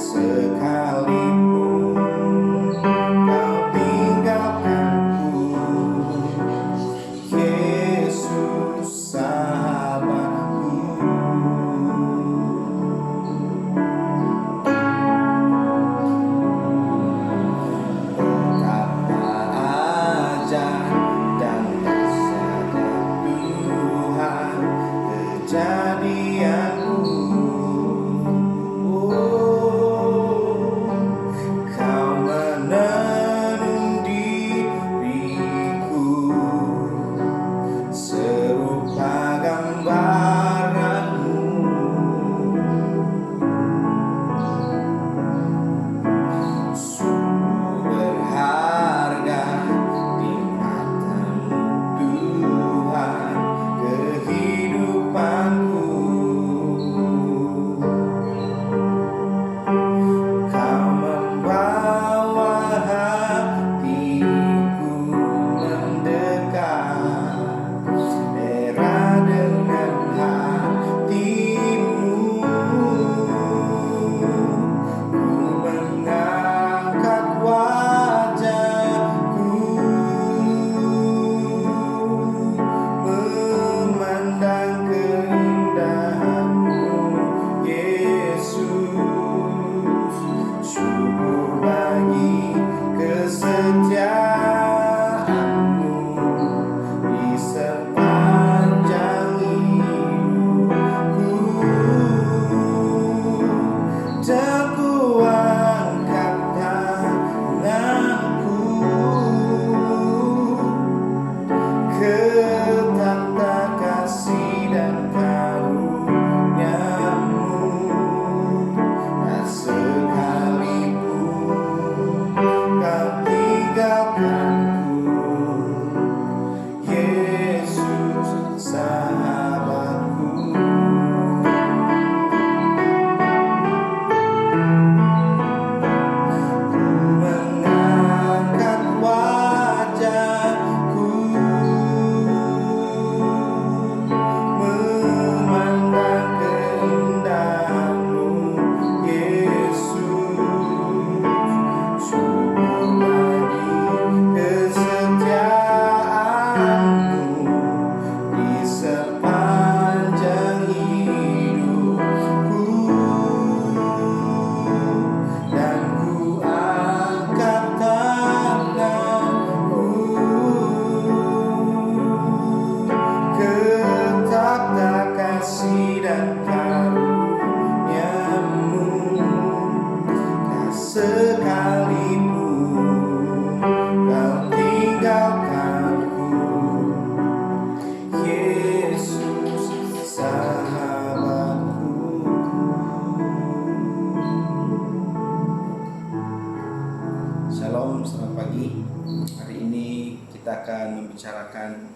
Sekalipun kau tinggalkanku, Yesus sahabatku. Betapa ajaib dan dahsyat Tuhan kejadianmu. Kau menenun diriku serupa gambaranmu. Sungguh berharga di matamu Tuhan kehidupanku. Kau membawa hatiku mendekat era dengan hatimu. Ku mengangkat wajahku, memandang keindahanmu, Yesus. Syukur bagi kesetiaanmu di sepanjang hidupku. Teguh angkat tanganku ke tata kasih dan karuniamu. Dan sekalipun kau tinggalkanku, Yesus sahabatku. Ku mengangkat wajahku, memandang keindahanmu, Yesus. Syukur bagi kesetiaanmu di sepanjang hidupku. Dan ku angkat tanganku ke tata kasih dan karuniamu. Dan sekalipun kau tinggalkanku, Yesus sahabatku. Shalom, selamat pagi. Hari ini kita akan membicarakan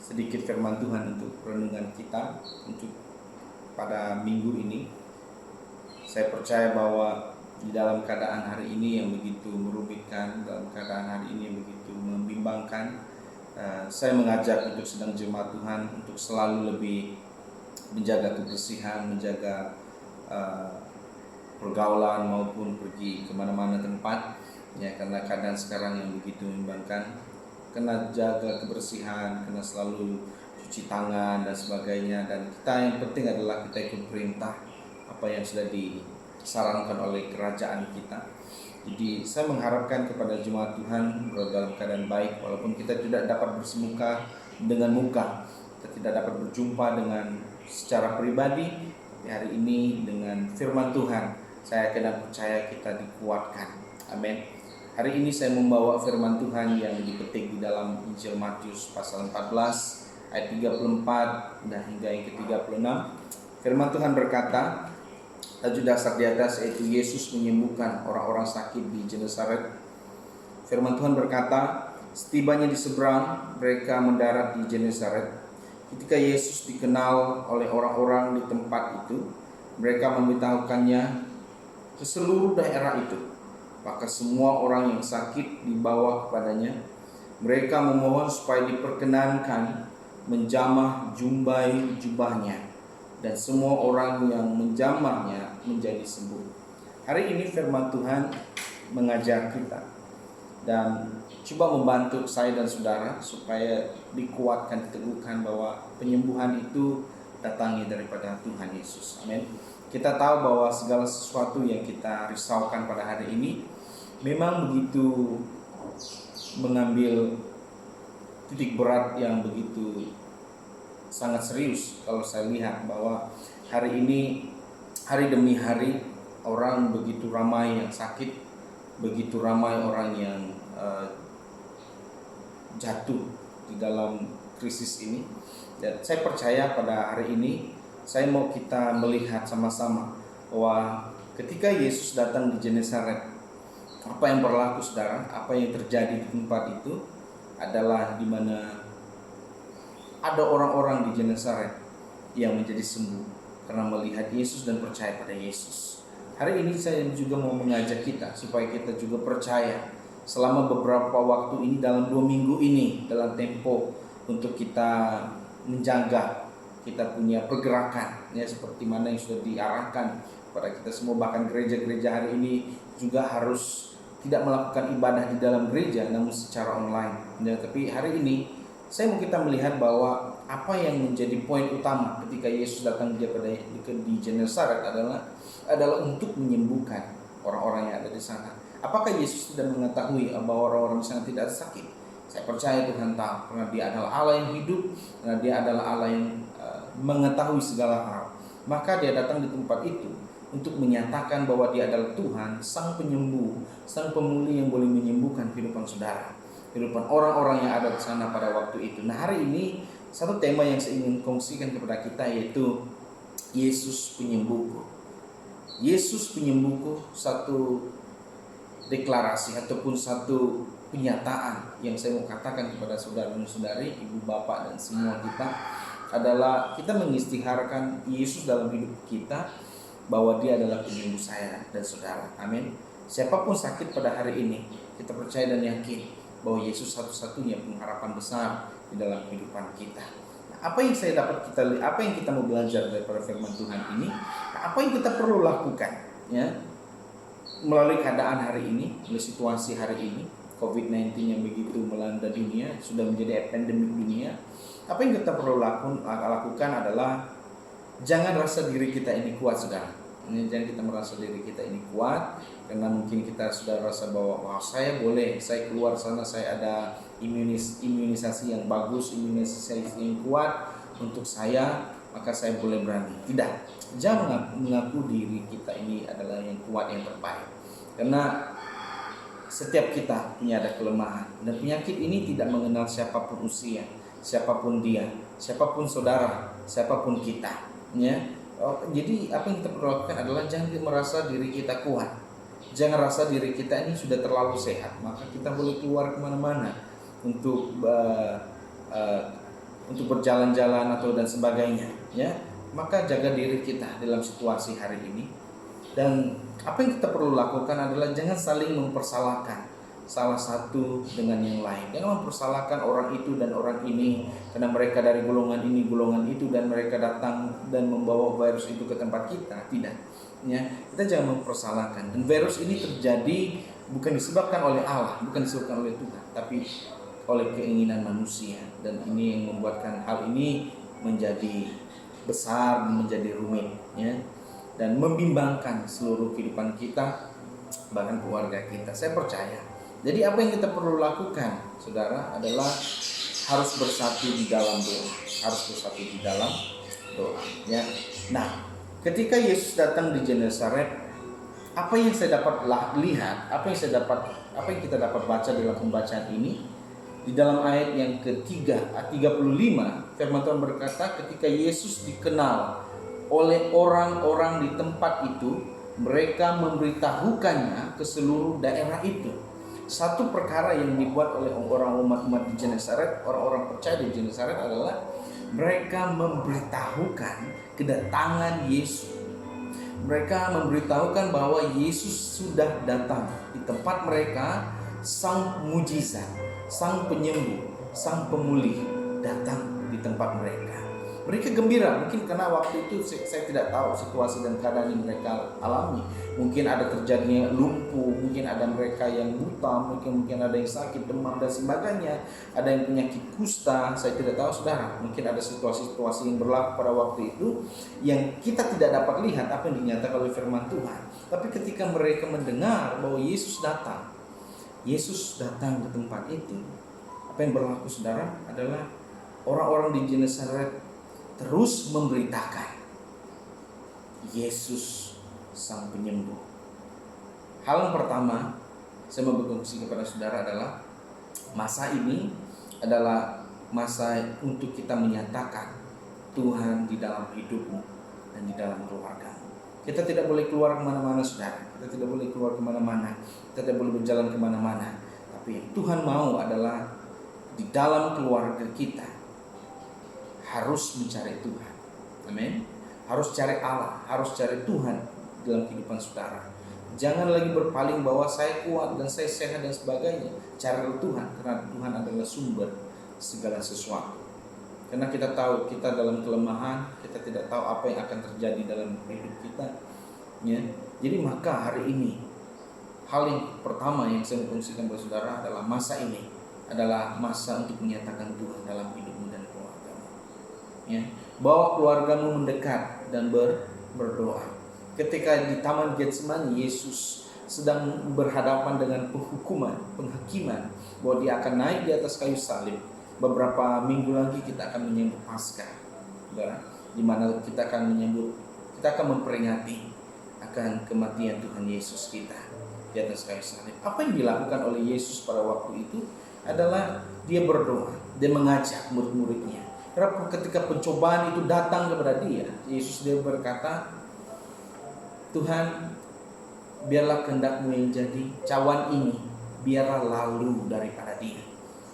sedikit firman Tuhan untuk renungan kita untuk pada minggu ini. Saya percaya bahwa di dalam keadaan hari ini yang begitu merumitkan, dalam keadaan hari ini yang begitu membimbangkan, saya mengajak untuk sedang jemaat Tuhan untuk selalu lebih menjaga kebersihan, menjaga pergaulan maupun pergi kemana-mana tempat, ya, karena keadaan sekarang yang begitu membimbangkan. Kena jaga kebersihan, kena selalu cuci tangan dan sebagainya. Dan kita yang penting adalah kita ikut perintah apa yang sudah disarankan oleh kerajaan kita. Jadi saya mengharapkan kepada jemaat Tuhan berada dalam keadaan baik, walaupun kita tidak dapat bersemuka dengan muka, kita tidak dapat berjumpa dengan secara pribadi. Tapi hari ini dengan firman Tuhan, saya yakin dan percaya kita dikuatkan. Amin. Hari ini saya membawa firman Tuhan yang dipetik di dalam Injil Matius pasal 14 ayat 34 dan hingga yang ke-36. Firman Tuhan berkata, tajuk dasar di atas yaitu Yesus menyembuhkan orang-orang sakit di Genesaret. Firman Tuhan berkata, setibanya di seberang, mereka mendarat di Genesaret. Ketika Yesus dikenal oleh orang-orang di tempat itu, mereka memberitahukannya ke seluruh daerah itu. Maka semua orang yang sakit dibawa kepadanya. Mereka memohon supaya diperkenankan menjamah jubahnya, dan semua orang yang menjamahnya menjadi sembuh. Hari ini firman Tuhan mengajar kita dan coba membantu saya dan saudara supaya dikuatkan, diteguhkan bahwa penyembuhan itu datangi daripada Tuhan Yesus. Amin. Kita tahu bahwa segala sesuatu yang kita risaukan pada hari ini memang begitu mengambil titik berat yang begitu sangat serius. Kalau saya lihat bahwa hari ini, hari demi hari, orang begitu ramai yang sakit, begitu ramai orang yang jatuh di dalam krisis ini. Dan saya percaya pada hari ini saya mau kita melihat sama-sama bahwa ketika Yesus datang di Genesaret, apa yang berlaku saudara, apa yang terjadi di tempat itu adalah di mana ada orang-orang di Genesaret yang menjadi sembuh karena melihat Yesus dan percaya pada Yesus. Hari ini saya juga mau mengajak kita supaya kita juga percaya selama beberapa waktu ini, dalam 2 minggu ini, dalam tempo untuk kita menjaga kita punya pergerakan ya, seperti mana yang sudah diarahkan pada kita semua. Bahkan gereja-gereja hari ini juga harus tidak melakukan ibadah di dalam gereja namun secara online ya. Tapi hari ini saya mau kita melihat bahwa apa yang menjadi poin utama ketika Yesus datang di Genesaret adalah untuk menyembuhkan orang-orang yang ada di sana. Apakah Yesus tidak mengetahui bahwa orang-orang di sana tidak sakit? Saya percaya Tuhan tahu, karena Dia adalah Allah yang hidup, karena Dia adalah Allah yang mengetahui segala hal. Maka Dia datang di tempat itu untuk menyatakan bahwa Dia adalah Tuhan, Sang Penyembuh, Sang Pemulih yang boleh menyembuhkan kehidupan saudara, kehidupan orang-orang yang ada di sana pada waktu itu. Nah, hari ini satu tema yang saya ingin kongsikan kepada kita yaitu Yesus Penyembuhku. Yesus Penyembuhku, satu deklarasi ataupun satu penyataan yang saya mau katakan kepada saudara dan saudari, ibu bapak dan semua kita, adalah kita mengistiharkan Yesus dalam hidup kita, bahwa Dia adalah penyembuh saya dan saudara. Amin. Siapapun sakit pada hari ini, kita percaya dan yakin bahwa Yesus satu-satunya pengharapan besar di dalam kehidupan kita. Nah, apa yang kita mau belajar daripada firman Tuhan ini? Nah, apa yang kita perlu lakukan ya melalui keadaan hari ini, melalui situasi hari ini, COVID-19 yang begitu melanda dunia, sudah menjadi pandemik dunia. Apa yang kita perlu lakukan adalah jangan rasa diri kita ini kuat, saudara. Jangan kita merasa diri kita ini kuat, karena mungkin kita sudah rasa bahwa saya boleh, saya keluar sana, saya ada imunisasi yang bagus, imunisasi yang kuat untuk saya, maka saya boleh berani. Tidak, jangan mengaku diri kita ini adalah yang kuat, yang terbaik. Karena setiap kita punya ada kelemahan, dan penyakit ini tidak mengenal siapapun usia, siapapun dia, siapapun saudara, siapapun kita ya. Jadi apa yang kita perlu lakukan adalah jangan merasa diri kita kuat, jangan rasa diri kita ini sudah terlalu sehat, maka kita boleh keluar kemana-mana untuk berjalan-jalan atau dan sebagainya ya. Maka jaga diri kita dalam situasi hari ini. Dan apa yang kita perlu lakukan adalah jangan saling mempersalahkan salah satu dengan yang lain. Jangan mempersalahkan orang itu dan orang ini karena mereka dari golongan ini, golongan itu, dan mereka datang dan membawa virus itu ke tempat kita. Tidak ya, kita jangan mempersalahkan. Dan virus ini terjadi bukan disebabkan oleh Allah, bukan disebabkan oleh Tuhan, tapi oleh keinginan manusia. Dan ini yang membuatkan hal ini menjadi besar, menjadi rumit ya, dan membimbangkan seluruh kehidupan kita, bahkan keluarga kita. Saya percaya. Jadi apa yang kita perlu lakukan, saudara, adalah harus bersatu di dalam doa, harus bersatu di dalam doa. Ya. Nah, ketika Yesus datang di Genesaret, apa yang saya dapat lihat, apa yang kita dapat baca dalam pembacaan ini, di dalam ayat yang ketiga, 35, firman Tuhan berkata, ketika Yesus dikenal oleh orang-orang di tempat itu, mereka memberitahukannya ke seluruh daerah itu. Satu perkara yang dibuat oleh orang umat di Genesaret, orang-orang percaya di Genesaret, adalah mereka memberitahukan kedatangan Yesus. Mereka memberitahukan bahwa Yesus sudah datang di tempat mereka. Sang mujizat, Sang Penyembuh, Sang Pemulih datang di tempat mereka. Mereka gembira, mungkin karena waktu itu saya tidak tahu situasi dan keadaan yang mereka alami. Mungkin ada terjadinya lumpuh, mungkin ada mereka yang buta, mungkin ada yang sakit, demam dan sebagainya, ada yang penyakit kusta, saya tidak tahu saudara. Mungkin ada situasi-situasi yang berlaku pada waktu itu yang kita tidak dapat lihat apa yang dinyatakan oleh firman Tuhan. Tapi ketika mereka mendengar bahwa Yesus datang ke tempat itu, apa yang berlaku saudara adalah orang-orang di Genesaret terus memberitakan Yesus sang penyembuh. Hal yang pertama saya mau berkongsi kepada saudara adalah masa ini adalah masa untuk kita menyatakan Tuhan di dalam hidupmu dan di dalam keluargamu. Kita tidak boleh keluar kemana-mana saudara. Kita tidak boleh keluar kemana-mana. Kita tidak boleh berjalan kemana-mana. Tapi yang Tuhan mau adalah di dalam keluarga kita harus mencari Tuhan. Amin. Harus cari Allah, harus cari Tuhan dalam kehidupan saudara. Jangan lagi berpaling bahwa saya kuat dan saya sehat dan sebagainya. Carilah Tuhan, karena Tuhan adalah sumber segala sesuatu. Karena kita tahu kita dalam kelemahan, kita tidak tahu apa yang akan terjadi dalam hidup kita. Ya. Jadi maka hari ini hal yang pertama yang saya mau kongsikan kepada saudara adalah masa ini adalah masa untuk menyatakan Tuhan dalam hidupmu dan keluargamu. Ya. Bawa keluargamu mendekat dan berdoa. Ketika di Taman Getsemani, Yesus sedang berhadapan dengan penghakiman bahwa dia akan naik di atas kayu salib. Beberapa minggu lagi kita akan menyambut Paskah, di mana kita akan memperingati akan kematian Tuhan Yesus kita di atas kayu salib. Apa yang dilakukan oleh Yesus pada waktu itu adalah dia berdoa, dia mengajak murid-muridnya. Karena ketika pencobaan itu datang kepada dia berkata, Tuhan, biarlah kehendak-Mu yang jadi, cawan ini biarlah lalu daripada dia.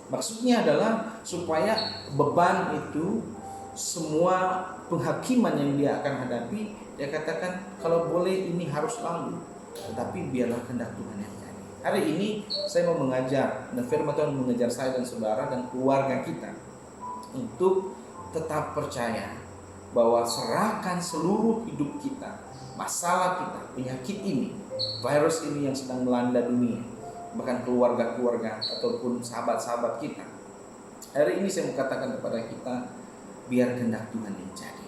Maksudnya adalah supaya beban itu, semua penghakiman yang dia akan hadapi, dia katakan kalau boleh ini harus lalu, tetapi biarlah kehendak Tuhan yang jadi. Hari ini saya mau mengajar, dan firman Tuhan mengajar saya dan saudara dan keluarga kita untuk tetap percaya bahwa serahkan seluruh hidup kita, masalah kita, penyakit ini, virus ini yang sedang melanda dunia, bahkan keluarga-keluarga ataupun sahabat-sahabat kita. Hari ini saya mau katakan kepada kita, biar kehendak Tuhan yang jadi.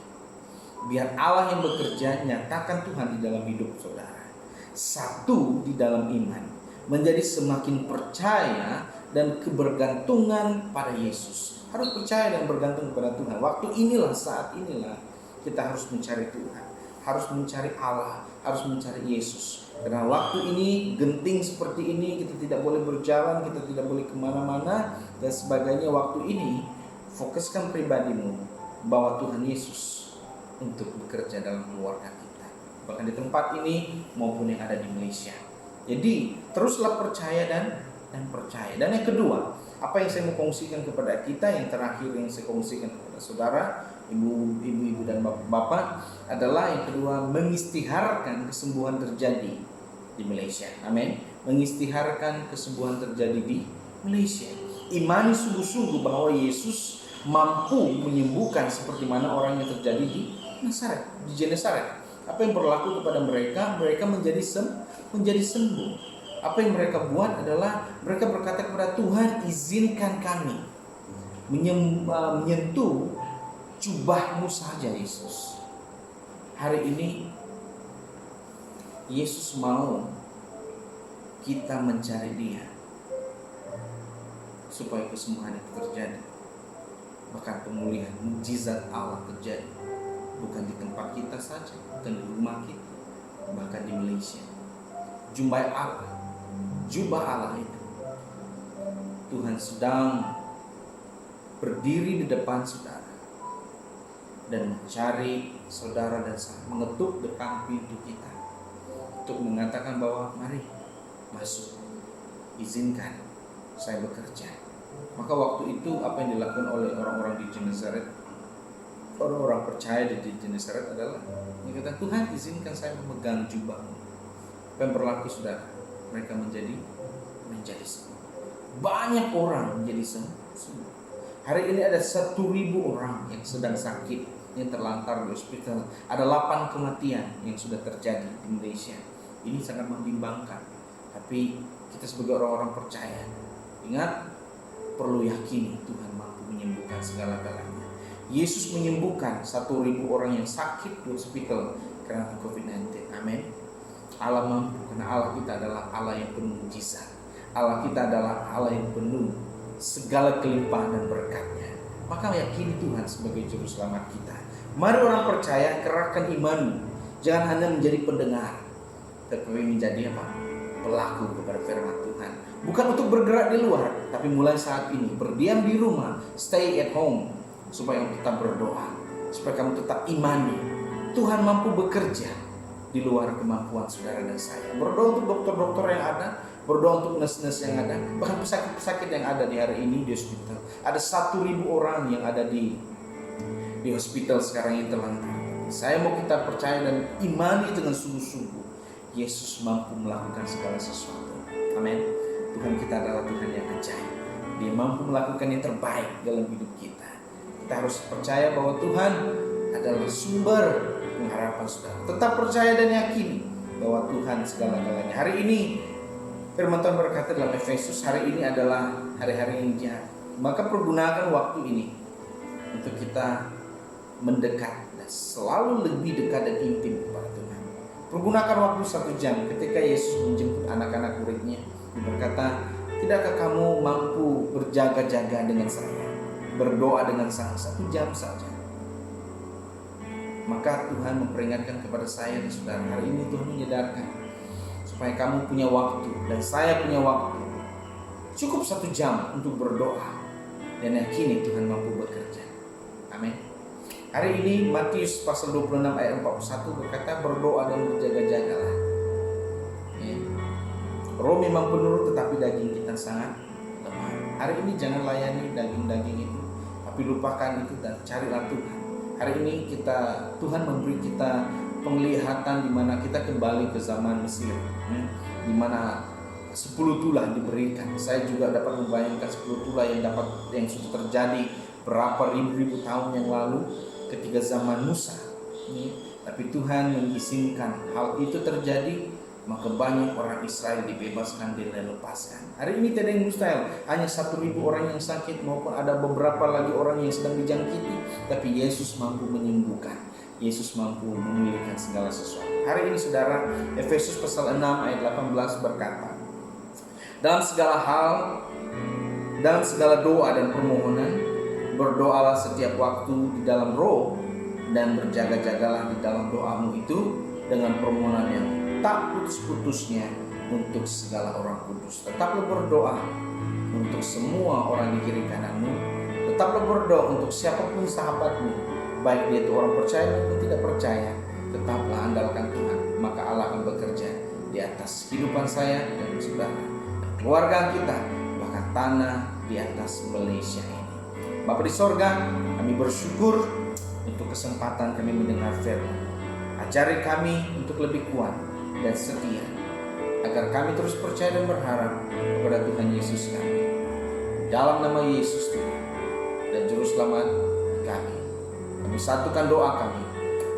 Biar Allah yang bekerja, nyatakan Tuhan di dalam hidup saudara. Satu di dalam iman, menjadi semakin percaya dan kebergantungan pada Yesus. Harus percaya dan bergantung kepada Tuhan. Waktu inilah, saat inilah kita harus mencari Tuhan, harus mencari Allah, harus mencari Yesus. Karena waktu ini genting seperti ini, kita tidak boleh berjalan, kita tidak boleh kemana-mana dan sebagainya. Waktu ini fokuskan pribadimu, bawa Tuhan Yesus untuk bekerja dalam keluarga kita, bahkan di tempat ini maupun yang ada di Malaysia. Jadi teruslah percaya dan percaya. Dan yang kedua, apa yang saya mau kongsikan kepada kita, yang terakhir yang saya kongsikan kepada saudara, ibu-ibu dan bapak-bapak, adalah yang kedua, mengistiharkan kesembuhan terjadi di Malaysia. Amin. Mengistiharkan kesembuhan terjadi di Malaysia. Imani sungguh-sungguh bahwa Yesus mampu menyembuhkan seperti mana orang yang terjadi di Genesaret. Apa yang berlaku kepada mereka? Mereka menjadi sembuh. Apa yang mereka buat adalah mereka berkata kepada Tuhan, izinkan kami menyentuh jubah-Mu saja Yesus. Hari ini Yesus mau kita mencari Dia supaya kesembuhan itu terjadi. Bahkan pemulihan, mukjizat Allah terjadi, bukan di tempat kita saja, bukan di rumah kita, bahkan di Malaysia. Jubah Allah itu, Tuhan sedang berdiri di depan saudara dan mencari saudara dan mengetuk depan pintu kita untuk mengatakan bahwa mari masuk, izinkan saya bekerja. Maka waktu itu apa yang dilakukan oleh orang-orang di Genesaret, orang-orang percaya di Genesaret adalah mengatakan, Tuhan izinkan saya memegang jubah-Mu. Apa yang berlaku saudara? Mereka menjadi sembuh. Banyak orang menjadi sembuh. Hari ini ada 1.000 orang yang sedang sakit, yang terlantar di hospital. Ada 8 kematian yang sudah terjadi di Indonesia. Ini sangat membimbangkan. Tapi kita sebagai orang-orang percaya, ingat, perlu yakini Tuhan mampu menyembuhkan segala-galanya. Yesus menyembuhkan 1.000 orang yang sakit di hospital karena COVID-19. Amin. Allah mampu, karena Allah kita adalah Allah yang penuh mujizat. Allah kita adalah Allah yang penuh segala kelimpahan dan berkatnya. Maka yakini Tuhan sebagai juru selamat kita. Mari orang percaya, kerahkan imanmu. Jangan hanya menjadi pendengar, tetapi menjadi apa? Pelaku kepada firman Tuhan. Bukan untuk bergerak di luar, tapi mulai saat ini berdiam di rumah, stay at home, supaya kamu tetap berdoa, supaya kamu tetap imani Tuhan mampu bekerja di luar kemampuan saudara dan saya. Berdoa untuk dokter-dokter yang ada, berdoa untuk nurse-nurse yang ada, bahkan pesakit-pesakit yang ada di hari ini di hospital. Ada 1.000 orang yang ada di hospital sekarang yang terlantar. Saya mau kita percaya dan imani dengan sungguh-sungguh, Yesus mampu melakukan segala sesuatu. Amin. Tuhan kita adalah Tuhan yang ajaib. Dia mampu melakukan yang terbaik dalam hidup kita. Kita harus percaya bahwa Tuhan adalah sumber pengharapan saudara. Tetap percaya dan yakini bahwa Tuhan segala-galanya. Hari ini firman Tuhan berkata dalam Efesus, hari ini adalah hari-hari yang jahat. Maka pergunakan waktu ini untuk kita mendekat dan selalu lebih dekat dan intim kepada Tuhan. Pergunakan waktu 1 jam ketika Yesus menjemput anak-anak muridnya. Dia berkata, tidakkah kamu mampu berjaga-jaga dengan saya, berdoa dengan saya 1 jam saja? Maka Tuhan memperingatkan kepada saya dan saudara, hari ini Tuhan menyadarkan supaya kamu punya waktu dan saya punya waktu. Cukup 1 jam untuk berdoa dan yakini Tuhan mampu bekerja. Amin. Hari ini Matius pasal 26 ayat 41 berkata, berdoa dan berjaga-jagalah. Roh memang penurut, tetapi daging kita sangat lemah. Hari ini jangan layani daging-daging itu, tapi lupakan itu dan carilah Tuhan. Hari ini Tuhan memberi kita penglihatan di mana kita kembali ke zaman Mesir, di mana 10 tulah diberikan. Saya juga dapat membayangkan 10 tulah yang sudah terjadi berapa ribu tahun yang lalu ketika zaman Musa. Tapi Tuhan mengizinkan hal itu terjadi, maka banyak orang Israel dibebaskan dan dilepaskan. Hari ini tidak yang mustahil, hanya 1.000 orang yang sakit maupun ada beberapa lagi orang yang sedang dijangkiti, tapi Yesus mampu menyembuhkan. Yesus mampu memulihkan segala sesuatu. Hari ini saudara, Efesus pasal 6 ayat 18 berkata, dalam segala hal, dalam segala doa dan permohonan, berdoalah setiap waktu di dalam roh, dan berjaga-jagalah di dalam doamu itu dengan permohonan yang tak putus-putusnya untuk segala orang kudus. Tetaplah berdoa untuk semua orang di kiri kananmu. Tetaplah berdoa untuk siapapun sahabatmu, baik dia itu orang percaya maupun tidak percaya. Tetaplah andalkan Tuhan, maka Allah akan bekerja di atas kehidupan saya dan saudara, keluarga kita, bahkan tanah di atas Malaysia ini. Bapa di sorga, kami bersyukur untuk kesempatan kami mendengar firman. Ajari kami untuk lebih kuat dan setia, agar kami terus percaya dan berharap kepada Tuhan Yesus kami. Dalam nama Yesus Tuhan dan Juru Selamat kami, kami satukan doa kami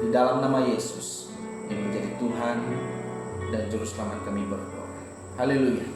di dalam nama Yesus yang menjadi Tuhan dan Juru Selamat kami berdoa. Haleluya.